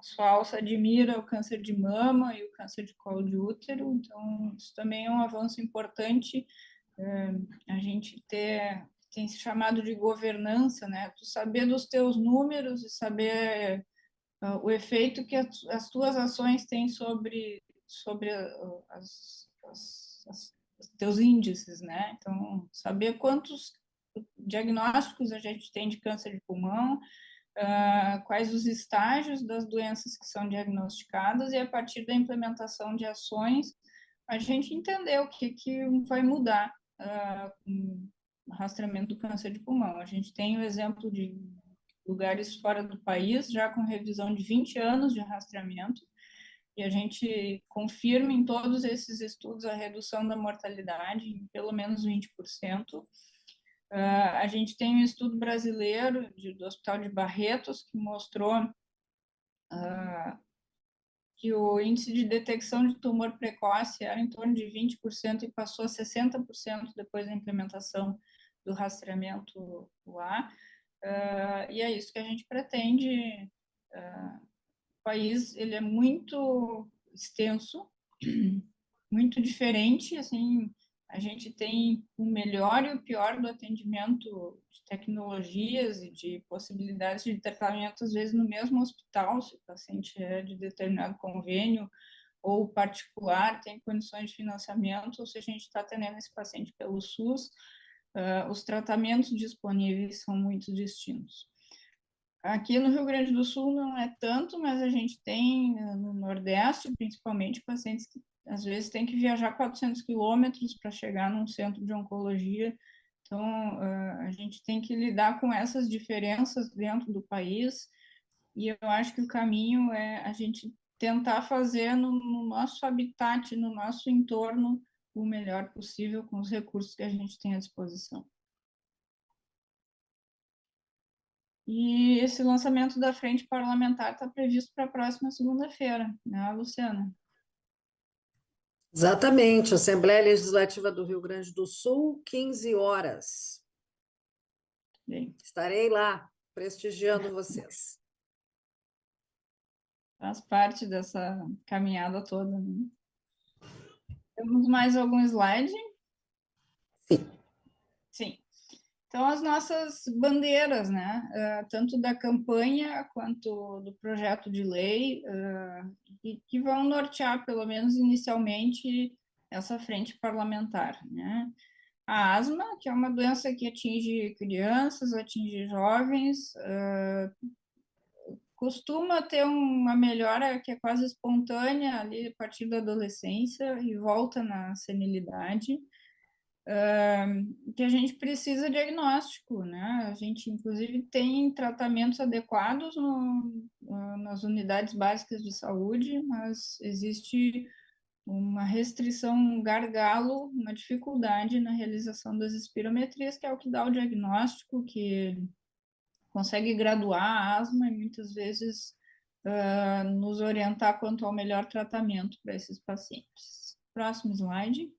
sua alça de mira o câncer de mama e o câncer de colo de útero, então isso também é um avanço importante, a gente tem se chamado de governança, né? Tu saber dos teus números e saber o efeito que as tuas ações têm sobre os teus índices, né? Então, saber quantos diagnósticos a gente tem de câncer de pulmão, quais os estágios das doenças que são diagnosticadas, e a partir da implementação de ações, a gente entender o que vai mudar com o rastreamento do câncer de pulmão. A gente tem o exemplo de lugares fora do país, já com revisão de 20 anos de rastreamento, e a gente confirma em todos esses estudos a redução da mortalidade em pelo menos 20%. A gente tem um estudo brasileiro do Hospital de Barretos que mostrou que o índice de detecção de tumor precoce era em torno de 20% e passou a 60% depois da implementação do rastreamento lá. E é isso que a gente pretende. O país ele é muito extenso, muito diferente, assim, a gente tem o melhor e o pior do atendimento de tecnologias e de possibilidades de tratamento, às vezes, no mesmo hospital, se o paciente é de determinado convênio ou particular, tem condições de financiamento, ou se a gente está atendendo esse paciente pelo SUS, os tratamentos disponíveis são muito distintos. Aqui no Rio Grande do Sul não é tanto, mas a gente tem no Nordeste, principalmente, pacientes que às vezes têm que viajar 400 quilômetros para chegar num centro de oncologia. Então, a gente tem que lidar com essas diferenças dentro do país, e eu acho que o caminho é a gente tentar fazer no nosso habitat, no nosso entorno, o melhor possível com os recursos que a gente tem à disposição. E esse lançamento da frente parlamentar está previsto para a próxima segunda-feira, né, Luciana? Exatamente, Assembleia Legislativa do Rio Grande do Sul, 15 horas. Bem, estarei lá, prestigiando vocês. Faz parte dessa caminhada toda, né? Temos mais algum slide? Sim. Sim. Então, as nossas bandeiras, né, tanto da campanha quanto do projeto de lei, que vão nortear, pelo menos inicialmente, essa frente parlamentar, né? A asma, que é uma doença que atinge crianças, atinge jovens, costuma ter uma melhora que é quase espontânea ali a partir da adolescência e volta na senilidade, que a gente precisa de diagnóstico, né? A gente, inclusive, tem tratamentos adequados nas unidades básicas de saúde, mas existe uma restrição, um gargalo, uma dificuldade na realização das espirometrias, que é o que dá o diagnóstico, que consegue graduar a asma e muitas vezes nos orientar quanto ao melhor tratamento para esses pacientes. Próximo slide.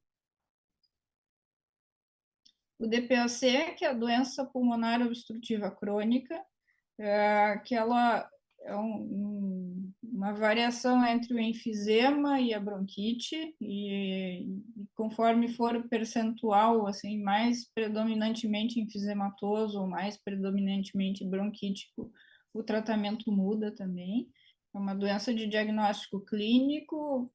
O DPOC, que é a doença pulmonar obstrutiva crônica, que ela é uma variação entre o enfisema e a bronquite, e conforme for o percentual, assim, mais predominantemente enfisematoso ou mais predominantemente bronquítico, o tratamento muda também. É uma doença de diagnóstico clínico,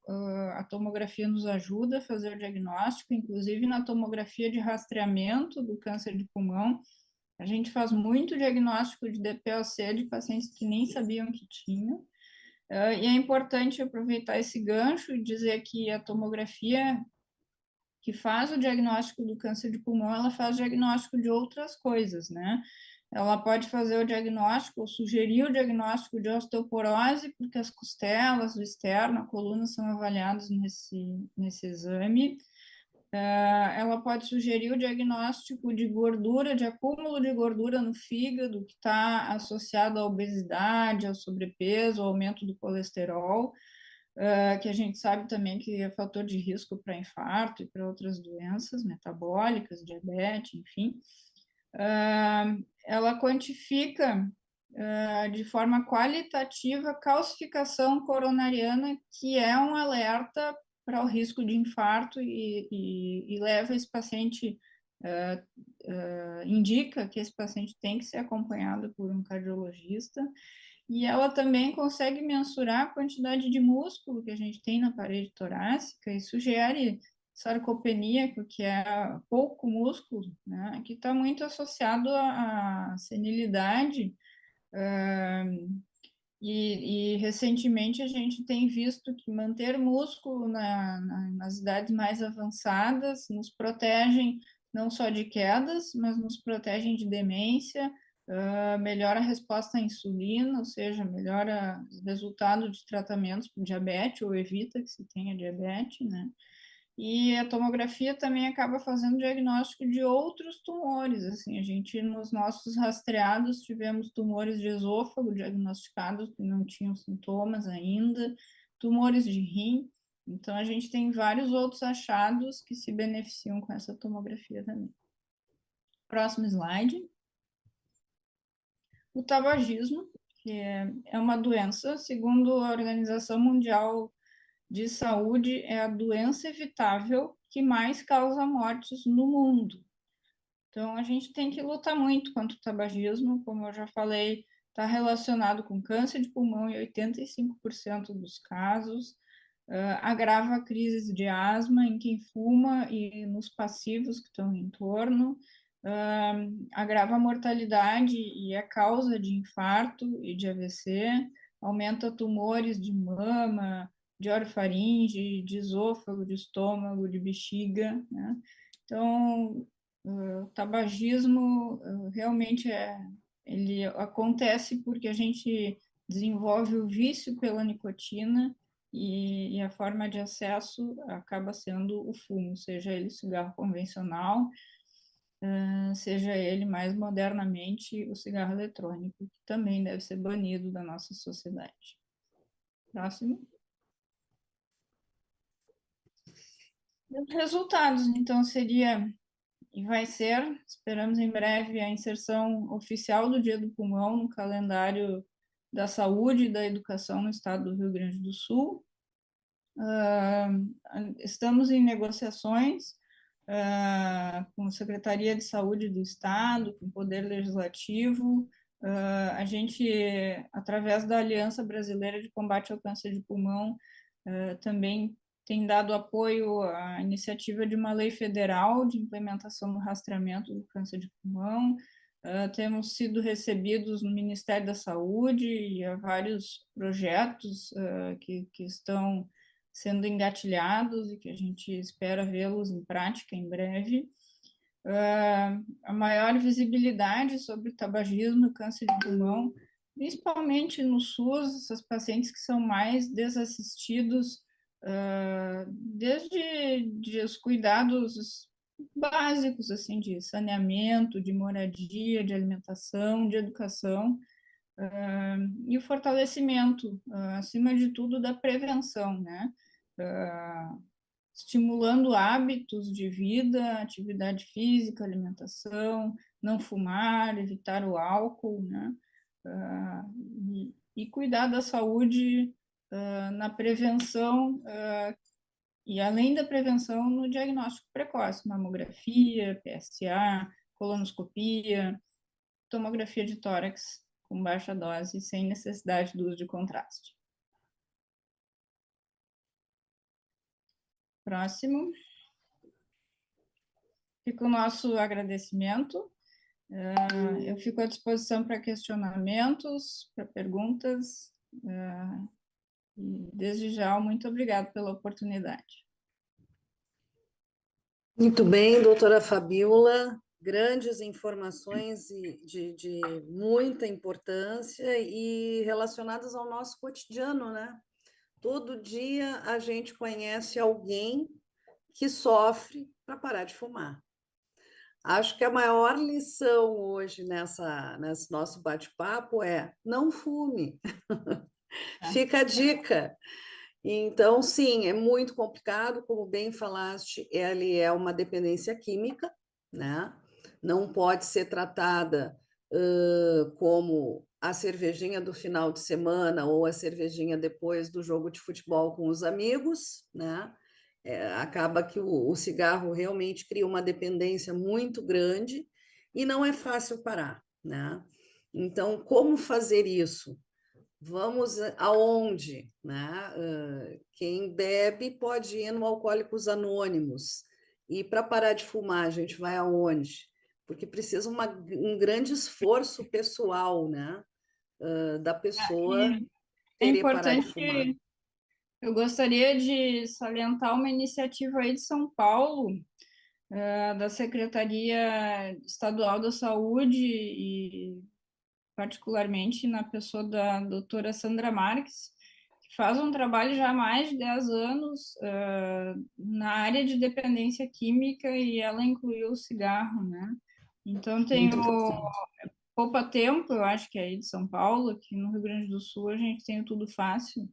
a tomografia nos ajuda a fazer o diagnóstico, inclusive na tomografia de rastreamento do câncer de pulmão. A gente faz muito diagnóstico de DPOC de pacientes que nem sabiam que tinham. E é importante aproveitar esse gancho e dizer que a tomografia que faz o diagnóstico do câncer de pulmão, ela faz diagnóstico de outras coisas, né? Ela pode fazer o diagnóstico, ou sugerir o diagnóstico de osteoporose, porque as costelas, o externo, a coluna são avaliados nesse exame. Ela pode sugerir o diagnóstico de gordura, de acúmulo de gordura no fígado, que está associado à obesidade, ao sobrepeso, ao aumento do colesterol, que a gente sabe também que é fator de risco para infarto e para outras doenças metabólicas, diabetes, enfim. Ela quantifica de forma qualitativa a calcificação coronariana, que é um alerta para o risco de infarto e leva esse paciente, indica que esse paciente tem que ser acompanhado por um cardiologista. E ela também consegue mensurar a quantidade de músculo que a gente tem na parede torácica e sugere sarcopenia, que é pouco músculo, né, que está muito associado à senilidade. E recentemente a gente tem visto que manter músculo nas idades mais avançadas nos protegem não só de quedas, mas nos protegem de demência, melhora a resposta à insulina, ou seja, melhora o resultado de tratamentos para diabetes, ou evita que se tenha diabetes, né? E a tomografia também acaba fazendo diagnóstico de outros tumores, assim, a gente, nos nossos rastreados, tivemos tumores de esôfago diagnosticados que não tinham sintomas ainda, tumores de rim, então a gente tem vários outros achados que se beneficiam com essa tomografia também. Próximo slide. O tabagismo, que é uma doença, segundo a Organização Mundial de Saúde, é a doença evitável que mais causa mortes no mundo. Então, a gente tem que lutar muito contra o tabagismo, como eu já falei, está relacionado com câncer de pulmão em 85% dos casos, agrava crises de asma em quem fuma e nos passivos que estão em torno, agrava a mortalidade e é causa de infarto e de AVC, aumenta tumores de mama, de orofaringe, de esôfago, de estômago, de bexiga, né? Então, o tabagismo realmente ele acontece porque a gente desenvolve o vício pela nicotina e a forma de acesso acaba sendo o fumo, seja ele cigarro convencional, seja ele mais modernamente o cigarro eletrônico, que também deve ser banido da nossa sociedade. Próximo. Os resultados, então, seria e vai ser, esperamos em breve, a inserção oficial do Dia do Pulmão no calendário da saúde e da educação no estado do Rio Grande do Sul. Estamos em negociações com a Secretaria de Saúde do Estado, com o Poder Legislativo. A gente, através da Aliança Brasileira de Combate ao Câncer de Pulmão, também tem dado apoio à iniciativa de uma lei federal de implementação do rastreamento do câncer de pulmão. Temos sido recebidos no Ministério da Saúde e há vários projetos que estão sendo engatilhados e que a gente espera vê-los em prática em breve. A maior visibilidade sobre o tabagismo e câncer de pulmão, principalmente no SUS, esses pacientes que são mais desassistidos, desde os cuidados básicos, assim, de saneamento, de moradia, de alimentação, de educação, e o fortalecimento, acima de tudo, da prevenção, né? Estimulando hábitos de vida, atividade física, alimentação, não fumar, evitar o álcool, né? E cuidar da saúde na prevenção e, além da prevenção, no diagnóstico precoce, mamografia, PSA, colonoscopia, tomografia de tórax com baixa dose, sem necessidade do uso de contraste. Próximo. Fica o nosso agradecimento. Eu fico à disposição para questionamentos, para perguntas. E, desde já, muito obrigada pela oportunidade. Muito bem, doutora Fabíola. Grandes informações de muita importância e relacionadas ao nosso cotidiano, né? Todo dia a gente conhece alguém que sofre para parar de fumar. Acho que a maior lição hoje nesse nosso bate-papo é não fume. Fica a dica. Então, sim, é muito complicado, como bem falaste, ele é uma dependência química, né? Não pode ser tratada como a cervejinha do final de semana ou a cervejinha depois do jogo de futebol com os amigos, né? Acaba que o cigarro realmente cria uma dependência muito grande e não é fácil parar, né? Então, como fazer isso? Vamos aonde, né? Quem bebe pode ir no Alcoólicos Anônimos. E para parar de fumar, a gente vai aonde? Porque precisa um grande esforço pessoal, né? Da pessoa É querer parar de importante, fumar. eu gostaria de salientar uma iniciativa aí de São Paulo, da Secretaria Estadual da Saúde e particularmente na pessoa da doutora Sandra Marques, que faz um trabalho já há mais de 10 anos na área de dependência química, e ela incluiu o cigarro, né? Então tem o Poupa Tempo, eu acho que é aí de São Paulo, aqui no Rio Grande do Sul a gente tem o Tudo Fácil.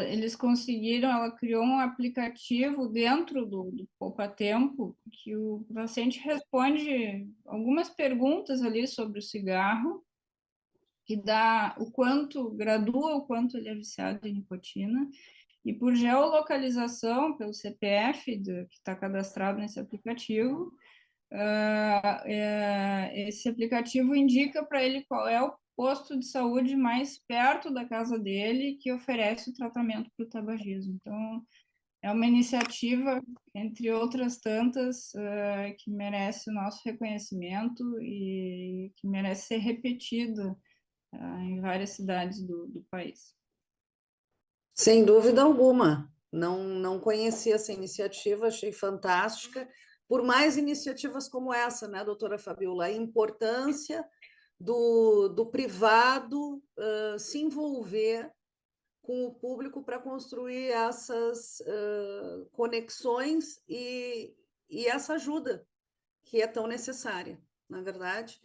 Eles conseguiram, ela criou um aplicativo dentro do Poupa Tempo, que o paciente responde algumas perguntas ali sobre o cigarro, que dá o quanto, gradua o quanto ele é viciado em nicotina, e por geolocalização, pelo CPF que está cadastrado nesse aplicativo, esse aplicativo indica para ele qual é o posto de saúde mais perto da casa dele que oferece o tratamento para o tabagismo. Então, é uma iniciativa, entre outras tantas, que merece o nosso reconhecimento e que merece ser repetida em várias cidades do país. Sem dúvida alguma. Não conhecia essa iniciativa, achei fantástica. Por mais iniciativas como essa, né, doutora Fabíola? A importância do privado se envolver com o público para construir essas conexões e essa ajuda que é tão necessária, na verdade.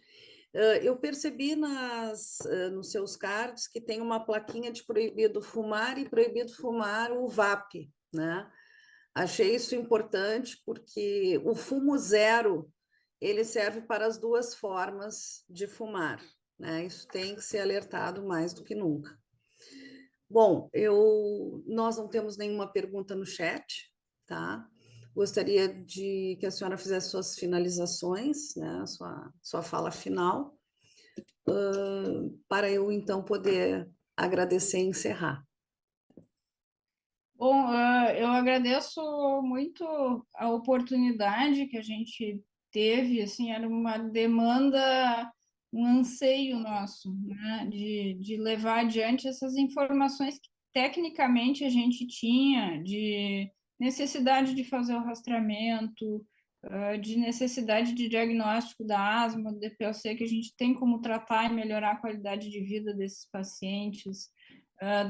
Eu percebi nos seus cards que tem uma plaquinha de proibido fumar e proibido fumar o VAP, né? Achei isso importante porque o fumo zero ele serve para as duas formas de fumar, né? Isso tem que ser alertado mais do que nunca. Bom, nós não temos nenhuma pergunta no chat, tá? Gostaria de que a senhora fizesse suas finalizações, né? Sua fala final, para eu então poder agradecer e encerrar. Bom, eu agradeço muito a oportunidade que a gente teve, assim, era uma demanda, um anseio nosso, né, de levar adiante essas informações que tecnicamente a gente tinha, de necessidade de fazer o rastreamento, de necessidade de diagnóstico da asma, do DPLC, que a gente tem como tratar e melhorar a qualidade de vida desses pacientes,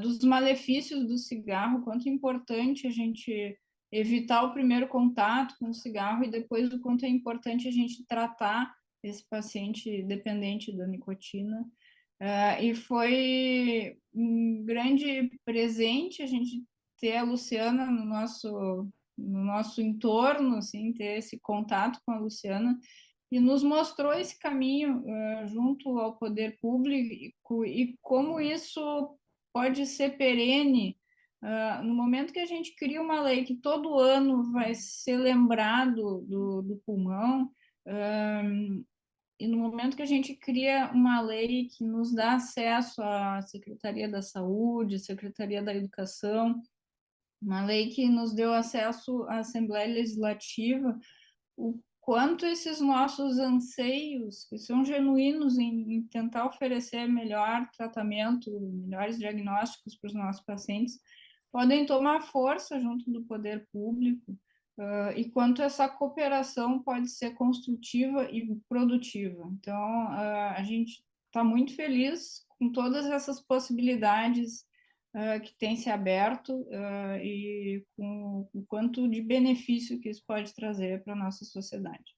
dos malefícios do cigarro, quanto é importante a gente evitar o primeiro contato com o cigarro e depois o quanto é importante a gente tratar esse paciente dependente da nicotina. E foi um grande presente a gente ter a Luciana no nosso entorno, assim, ter esse contato com a Luciana, e nos mostrou esse caminho junto ao poder público e como isso pode ser perene. No momento que a gente cria uma lei que todo ano vai ser lembrado do pulmão, e no momento que a gente cria uma lei que nos dá acesso à Secretaria da Saúde, Secretaria da Educação, uma lei que nos deu acesso à Assembleia Legislativa, o quanto esses nossos anseios, que são genuínos em tentar oferecer melhor tratamento, melhores diagnósticos para os nossos pacientes, podem tomar força junto do poder público, e quanto essa cooperação pode ser construtiva e produtiva. Então, a gente está muito feliz com todas essas possibilidades que têm se aberto e com o quanto de benefício que isso pode trazer para a nossa sociedade.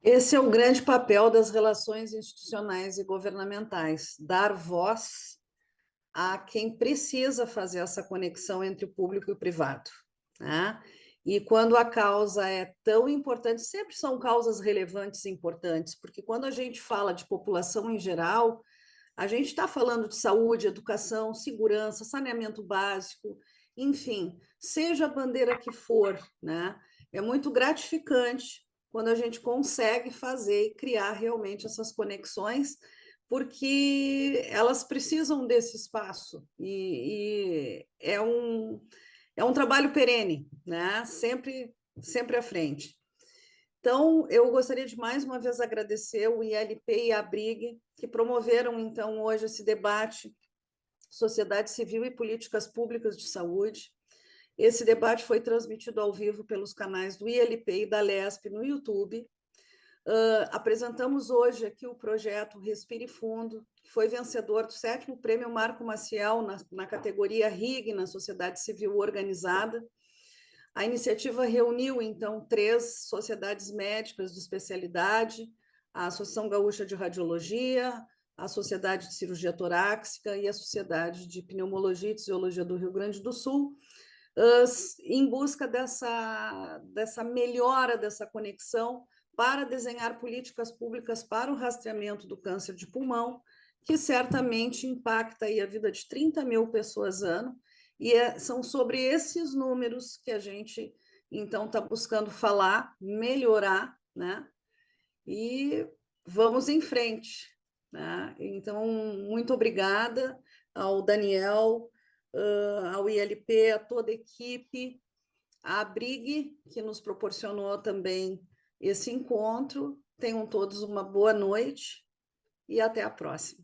Esse é o grande papel das relações institucionais e governamentais, dar voz a quem precisa fazer essa conexão entre o público e o privado, né? E quando a causa é tão importante, sempre são causas relevantes e importantes, porque quando a gente fala de população em geral, a gente está falando de saúde, educação, segurança, saneamento básico, enfim, seja a bandeira que for, né? É muito gratificante quando a gente consegue fazer e criar realmente essas conexões, porque elas precisam desse espaço e é um trabalho perene, né? Sempre à frente. Então, eu gostaria de mais uma vez agradecer o ILP e a ABRIG, que promoveram, então, hoje esse debate Sociedade Civil e Políticas Públicas de Saúde. Esse debate foi transmitido ao vivo pelos canais do ILP e da LESP no YouTube. Apresentamos hoje aqui o projeto Respire Fundo, que foi vencedor do 7º Prêmio Marco Maciel na categoria RIG, na Sociedade Civil Organizada. A iniciativa reuniu, então, 3 sociedades médicas de especialidade, a Associação Gaúcha de Radiologia, a Sociedade de Cirurgia Torácica e a Sociedade de Pneumologia e Fisiologia do Rio Grande do Sul, em busca dessa melhora, dessa conexão, para desenhar políticas públicas para o rastreamento do câncer de pulmão, que certamente impacta aí a vida de 30 mil pessoas ano, e são sobre esses números que a gente, então, está buscando falar, melhorar, né? E vamos em frente, né? Então, muito obrigada ao Daniel, ao ILP, a toda a equipe, à ABRIG, que nos proporcionou também esse encontro. Tenham todos uma boa noite e até a próxima.